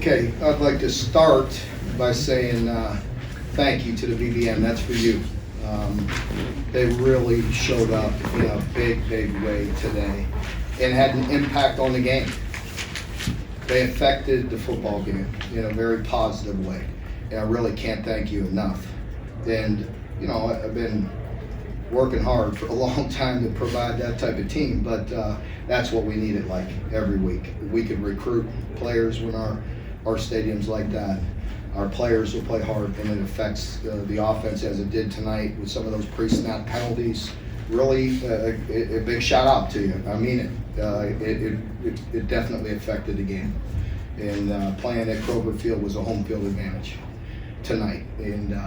Okay, I'd like to start by saying thank you to the BBM. That's for you. They really showed up in a big, big way today and had an impact on the game. They affected the football game in a very positive way. And I really can't thank you enough. And, you know, I've been working hard for a long time to provide that type of team, but that's what we needed like every week. We could recruit players when our stadium's like that. Our players will play hard, and it affects the offense as it did tonight with some of those pre-snap penalties. Really, a big shout out to you. I mean it. It definitely affected the game. And playing at Kroger Field was a home field advantage tonight. And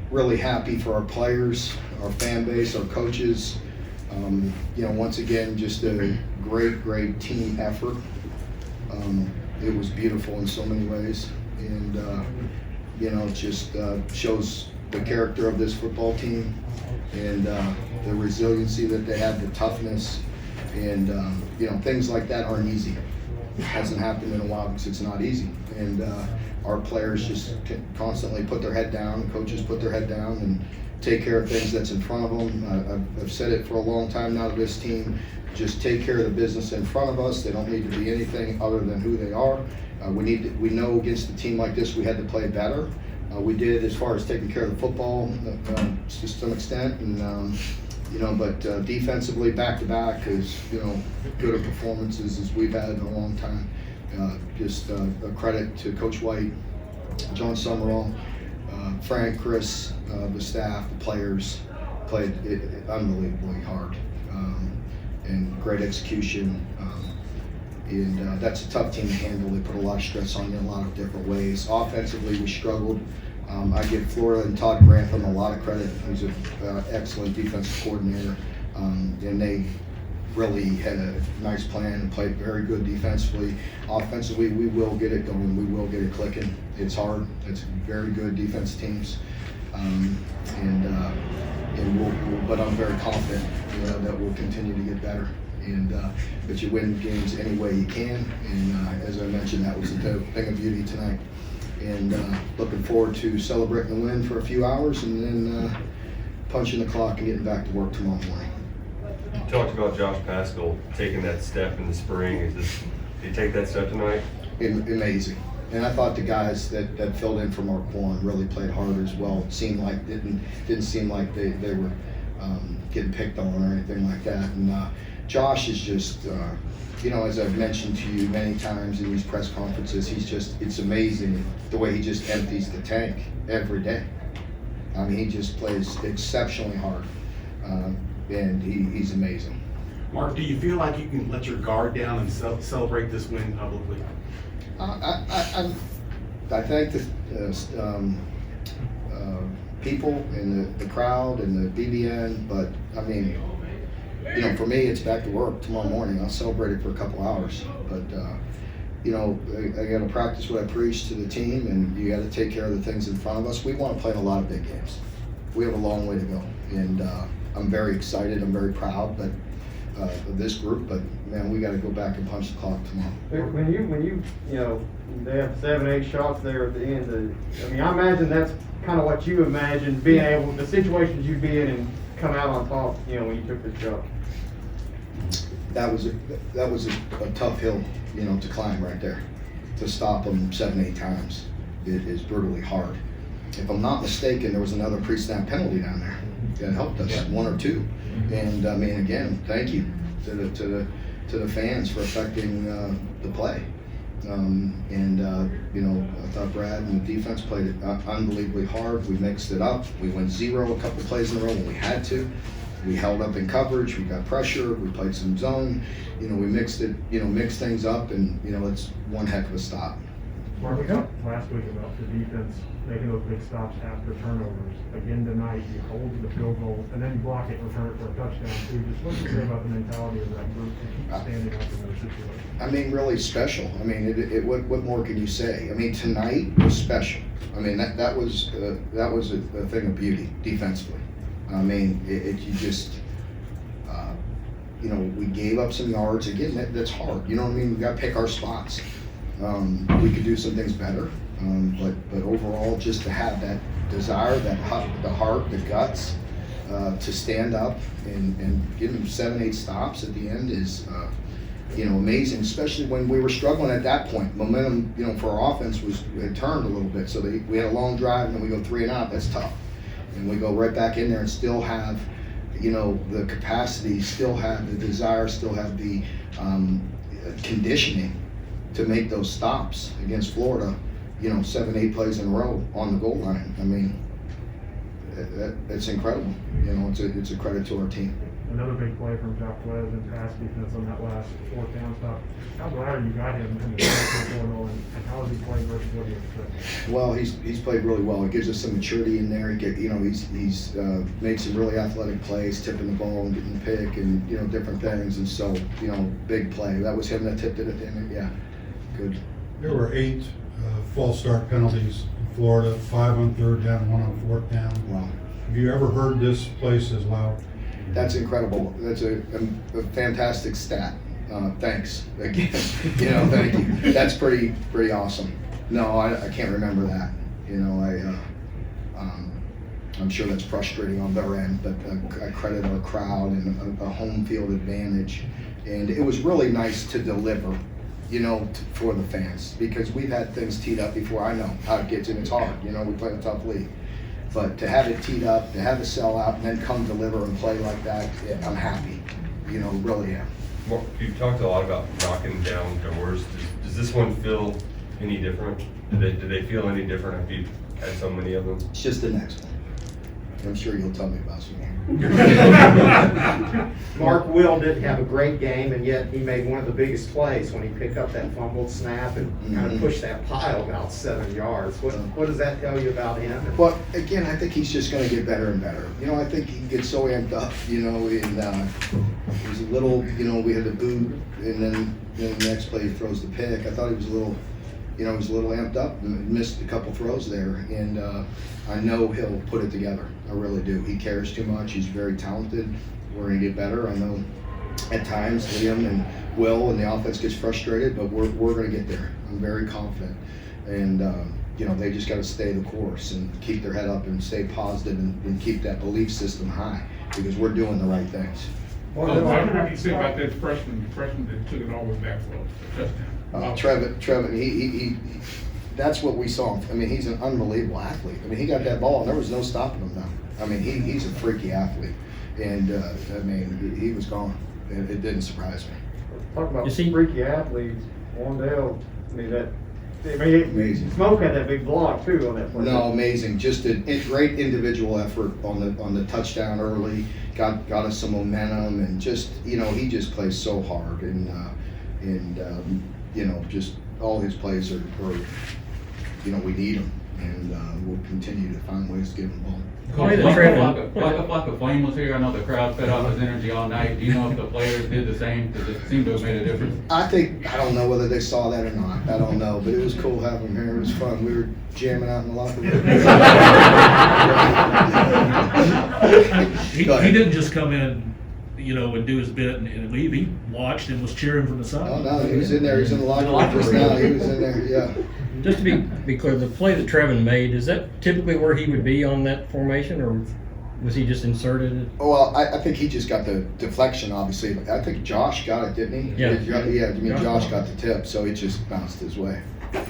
really happy for our players, our fan base, our coaches. You know, once again, just a great team effort. It was beautiful in so many ways. And, you know, it just shows the character of this football team and the resiliency that they have, the toughness. And, you know, things like that aren't easy. It hasn't happened in a while because it's not easy. And our players just constantly put their head down, coaches put their head down and take care of things that's in front of them. I've said it for a long time now to this team, just take care of the business in front of us. They don't need to be anything other than who they are. We know against a team like this we had to play better. We did as far as taking care of the football to some extent, and you know, but defensively back to back is, you know, good of performances as we've had in a long time. Just a credit to Coach White, John Summerall, Frank, Chris, the staff, the players played unbelievably hard, and great execution. And that's a tough team to handle. They put a lot of stress on you in a lot of different ways. Offensively, we struggled. I give Florida and Todd Grantham a lot of credit. He's an excellent defensive coordinator. And they really had a nice plan and played very good defensively. Offensively, we will get it going. We will get it clicking. It's hard. It's very good defense teams. But I'm very confident, you know, that we'll continue to get better. And but you win games any way you can, and as I mentioned, that was a thing of beauty tonight. And looking forward to celebrating the win for a few hours, and then punching the clock and getting back to work tomorrow morning. You talked about Josh Paschal taking that step in the spring. Did he take that step tonight? Amazing. And I thought the guys that filled in for Marquand really played hard as well. It seemed like didn't seem like they were getting picked on or anything like that. And Josh is just, you know, as I've mentioned to you many times in these press conferences, it's amazing the way he just empties the tank every day. I mean, he just plays exceptionally hard, and he's amazing. Mark, do you feel like you can let your guard down and celebrate this win publicly? I thank the people and the crowd and the BBN, but I mean, you know, for me, it's back to work tomorrow morning. I'll celebrate it for a couple hours, but you know, I got to practice what I preach to the team, and you got to take care of the things in front of us. We want to play in a lot of big games. We have a long way to go, and I'm very excited. I'm very proud, but of this group. But man, we got to go back and punch the clock tomorrow. When you know, they have 7, 8 shots there at the end. I mean, I imagine that's kind of what you imagine being able, the situations you'd be in and come out on top. You know, when you took this shot. That was a tough hill, you know, to climb right there. To stop them 7, 8 times is brutally hard. If I'm not mistaken, there was another pre-snap penalty down there that helped us, 1 or 2. And I mean, again, thank you to the fans for affecting the play. You know, I thought Brad and the defense played it unbelievably hard. We mixed it up. We went 0 a couple plays in a row when we had to. We held up in coverage. We got pressure. We played some zone. You know, we mixed it. You know, mixed things up, and you know, it's one heck of a stop. Mark, we talked last week about the defense making those big stops after turnovers. Again tonight, you hold to the field goal, and then you block it and return it for a touchdown too. Just what do you say about the mentality of that group to keep standing up in those situations? I mean, really special. I mean, what more can you say? I mean, tonight was special. I mean, that was a thing of beauty defensively. I mean, you just, you know, we gave up some yards. Again, that's hard. You know what I mean? We got to pick our spots. We could do some things better, but overall, just to have that desire, the heart, the guts, to stand up and give them 7, 8 stops at the end is, amazing, especially when we were struggling at that point. Momentum, for our offense had turned a little bit, so we had a long drive and then we go 3 and out. That's tough. And we go right back in there and still have, the capacity, still have the desire, still have the conditioning to make those stops against Florida, 7, 8 plays in a row on the goal line. I mean, it's incredible. It's a credit to our team. Another big play from Josh Webb and pass defense on that last 4th down stop. How glad are you got him in the portal, and how has he played versus what do you expect? Well, he's played really well. It gives us some maturity in there. He's made some really athletic plays, tipping the ball and getting the pick and different things. And so big play. That was him that tipped it at the end. Yeah, good. There were 8 false start penalties in Florida, 5 on 3rd down, 1 on 4th down. Wow. Have you ever heard this place as loud? That's incredible. That's a fantastic stat. Thanks again. Thank you. That's pretty awesome. No, I can't remember that. I'm sure that's frustrating on their end, but I credit our crowd and a home field advantage. And it was really nice to deliver, for the fans, because we've had things teed up before. I know how it gets, and it's hard. We play in a tough league. But to have it teed up, to have a sellout, and then come deliver and play like that, I'm happy. Really am. Mark, you've talked a lot about knocking down doors. Does this one feel any different? Do they feel any different after you've had so many of them? It's just the next one. I'm sure you'll tell me about some more. Mark Will did have a great game, and yet he made one of the biggest plays when he picked up that fumbled snap and kind of pushed that pile about 7 yards. What does that tell you about him? Well, again, I think he's just going to get better and better. I think he gets so amped up, and he's a little, we had the boot, and then the next play he throws the pick. I thought he was a little, amped up and missed a couple throws there, and I know he'll put it together. I really do. He cares too much. He's very talented. We're going to get better. I know at times Liam and Will and the offense gets frustrated, but we're going to get there. I'm very confident. And, they just got to stay the course and keep their head up and stay positive and keep that belief system high, because we're doing the right things. What do you say about that freshman that took it all the way back for a touchdown? Trevin, he that's what we saw. I mean, he's an unbelievable athlete. I mean, he got that ball and there was no stopping him now. I mean, he's a freaky athlete. And, he was gone. It didn't surprise me. Talk about freaky athletes, Wandale, Amazing. Smoke had that big block too on that play. No, amazing. Just a great individual effort on the touchdown early. Got us some momentum, and just he just plays so hard, and just all his plays are we need him, and we'll continue to find ways to give him the ball. Like a flame was here. I know the crowd fed off his energy all night. Do you know if the players did the same? Because it seemed to have made a difference. I don't know whether they saw that or not. I don't know, but it was cool having him here. It was fun. We were jamming out in the locker room. He didn't just come in, and do his bit and leave. He watched and was cheering from the side. Oh no, he was in there. He's in the locker room just now. He was in there. Yeah. Just to be clear, the play that Trevin made, is that typically where he would be on that formation, or was he just inserted? Well, I think he just got the deflection, obviously. I think Josh got it, didn't he? Yeah. Josh got the tip, so it just bounced his way. Yeah.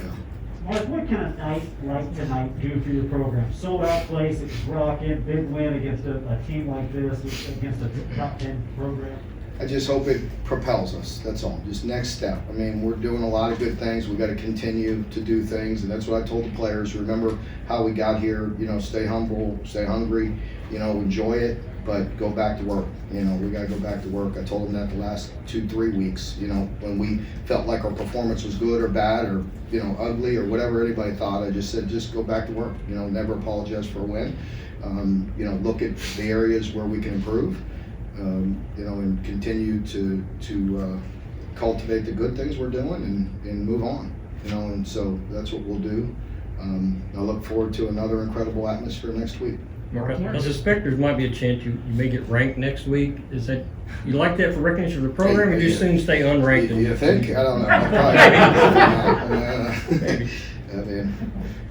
Mark, what can a night like tonight do for your program? Sold out place, it's rocking, big win against a team like this, against a top 10 program. I just hope it propels us, that's all, just next step. I mean, we're doing a lot of good things, we've got to continue to do things, and that's what I told the players. Remember how we got here, stay humble, stay hungry, enjoy it, but go back to work. We got to go back to work. I told them that the last 2-3 weeks, when we felt like our performance was good or bad or, ugly or whatever anybody thought, I just said, just go back to work, never apologize for a win. Look at the areas where we can improve. And continue to cultivate the good things we're doing and move on, and so that's what we'll do. I look forward to another incredible atmosphere next week. Mark, I suspect there might be a chance you may get ranked next week. Is that, you like that for recognition of the program, or you soon stay unranked? You think? I don't know.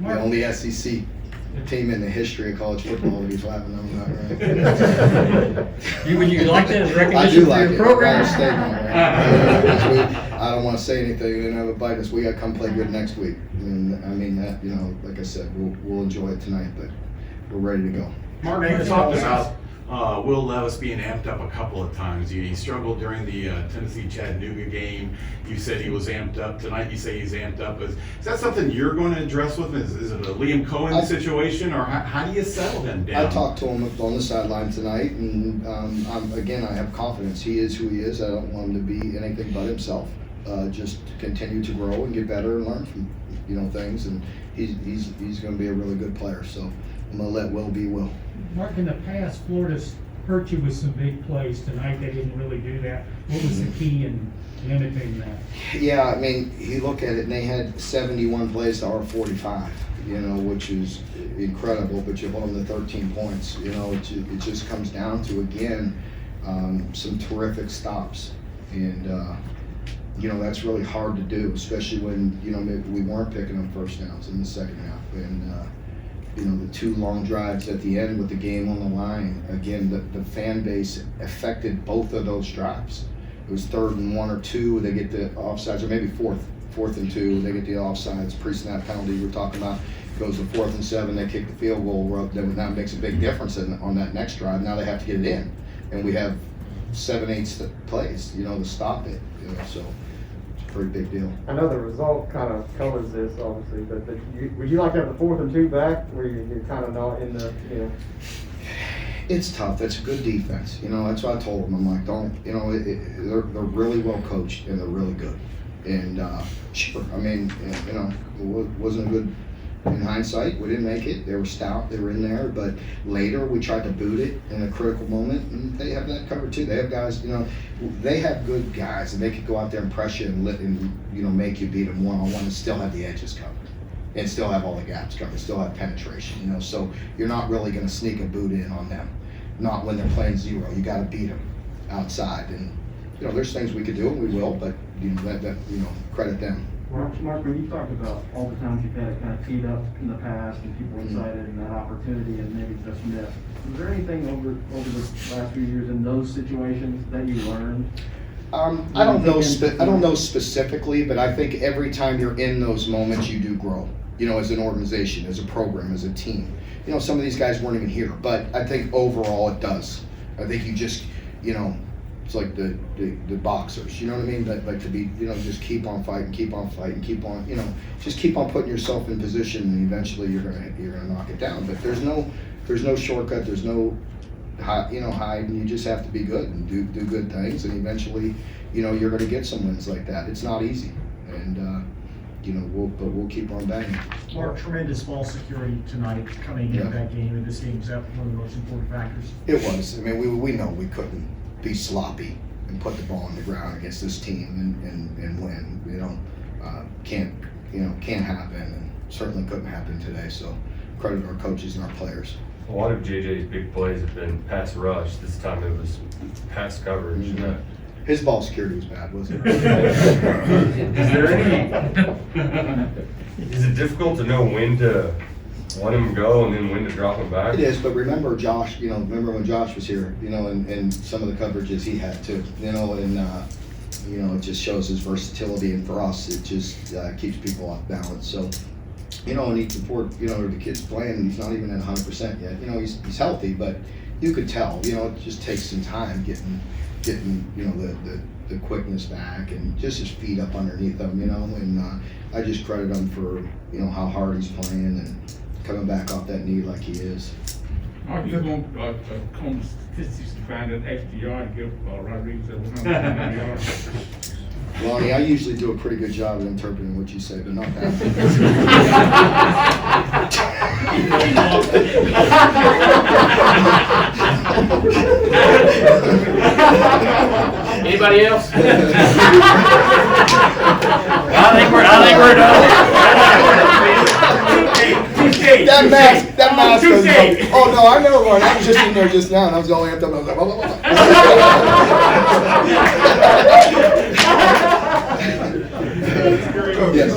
The only SEC team in the history of college football to be flapping them, not right? Would you like that as I recognition do for like your it. program? I don't want to say anything and have it bite us. We got to come play good next week. And I mean that, like I said, we'll enjoy it tonight, but we're ready to go. Mark, you talked about Will Levis being amped up a couple of times. He struggled during the Tennessee-Chattanooga game. You said he was amped up. Tonight you say he's amped up. Is that something you're going to address with him? Is it a Liam Cohen situation, or how do you settle him down? I talked to him on the sideline tonight, and again, I have confidence. He is who he is. I don't want him to be anything but himself. Just continue to grow and get better and learn from things, and he's going to be a really good player. So I'm going to let Will be Will. Mark, in the past, Florida's hurt you with some big plays. Tonight, they didn't really do that. What was the key in limiting that? Yeah, I mean, you look at it, and they had 71 plays to our 45, which is incredible, but you hold them to 13 points. It just comes down to, again, some terrific stops. And, that's really hard to do, especially when, maybe we weren't picking up first downs in the second half. And, the 2 long drives at the end with the game on the line, again, the fan base affected both of those drives. It was 3rd and 1 or 2, they get the offsides, or maybe 4th and 2, they get the offsides, pre-snap penalty we're talking about. Goes to 4th and 7, they kick the field goal, that makes a big difference on that next drive. Now they have to get it in, and we have 7-8 plays, to stop it, so it's a pretty big deal. I know the result kind of colors this, obviously, but would you like to have the 4th and 2 back where you're kind of not in the, It's tough. It's a good defense. That's what I told them. I'm like, don't, they're really well coached and they're really good. And sure, I mean, it wasn't a good, in hindsight, we didn't make it. They were stout, they were in there, but later we tried to boot it in a critical moment, and they have that covered too. They have guys, they have good guys, and they could go out there and press you and make you beat them one-on-one and still have the edges covered. And still have all the gaps covered, still have penetration, so you're not really going to sneak a boot in on them. Not when they're playing zero. You got to beat them outside, and there's things we could do, and we will, but credit them. Mark, when you talked about all the times you've had it kind of teed up in the past and people excited and that opportunity and maybe just missed, was there anything over the last few years in those situations that you learned? I don't know specifically, but I think every time you're in those moments, you do grow. As an organization, as a program, as a team. Some of these guys weren't even here, but I think overall it does. I think you just, it's like the boxers, you know what I mean? But like to be, just keep on fighting, keep on, just keep on putting yourself in position, and eventually you're gonna knock it down. But there's no shortcut. There's no hide. You just have to be good and do good things, and eventually, you're gonna get some wins like that. It's not easy, and we'll keep on banging. Mark, tremendous ball security tonight coming into that game, and this game's one of the most important factors. It was. I mean, we know we couldn't be sloppy and put the ball on the ground against this team and win. Can't happen, and certainly couldn't happen today. So credit our coaches and our players. A lot of JJ's big plays have been pass rush. This time it was pass coverage. Mm-hmm. His ball security was bad, wasn't it? Is it difficult to know when to let him go and then when to drop him back? It is, but remember Josh, remember when Josh was here, and some of the coverages he had too, and it just shows his versatility, and for us, it just keeps people off balance. So, and he's the kid's playing, and he's not even at 100% yet. He's healthy, but you could tell, it just takes some time getting the quickness back and just his feet up underneath him, and I just credit him for, how hard he's playing and coming back off that knee like he is. Are you going to come statistics to find an extra yard give Rodriguez at 100 yards? Lonnie, I usually do a pretty good job of interpreting what you say, but not that. Anybody else? I think we're done. That mask goes, oh no, I know, Lauren, I was just in there just now, and I was all amped up, I was like, blah, blah, blah. Yes.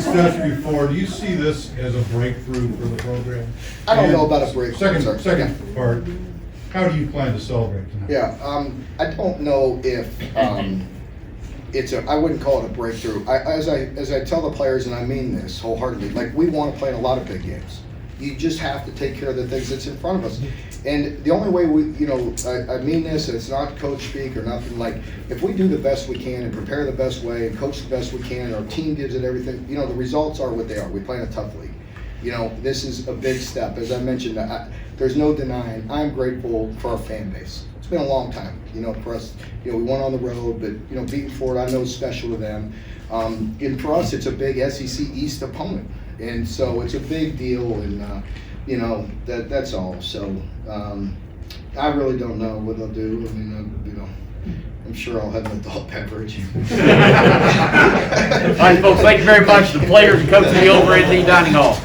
Success before, do you see this as a breakthrough for the program? I don't know And about a breakthrough, sorry. Second part, how do you plan to celebrate tonight? Yeah, I don't know if, I wouldn't call it a breakthrough. As I tell the players, and I mean this wholeheartedly, like, we want to play in a lot of big games. You just have to take care of the things that's in front of us. And the only way I mean this, it's not coach speak or nothing, like, if we do the best we can and prepare the best way and coach the best we can and our team gives it everything, the results are what they are. We play in a tough league. This is a big step. As I mentioned, there's no denying, I'm grateful for our fan base. It's been a long time, for us, we went on the road, but, beating Florida, I know is special to them. And for us, it's a big SEC East opponent. And so it's a big deal, and, that's all. So, I really don't know what they'll do. I mean, I'm sure I'll have an adult beverage. All right, folks, thank you very much. The players and coaches will be over in the dining hall.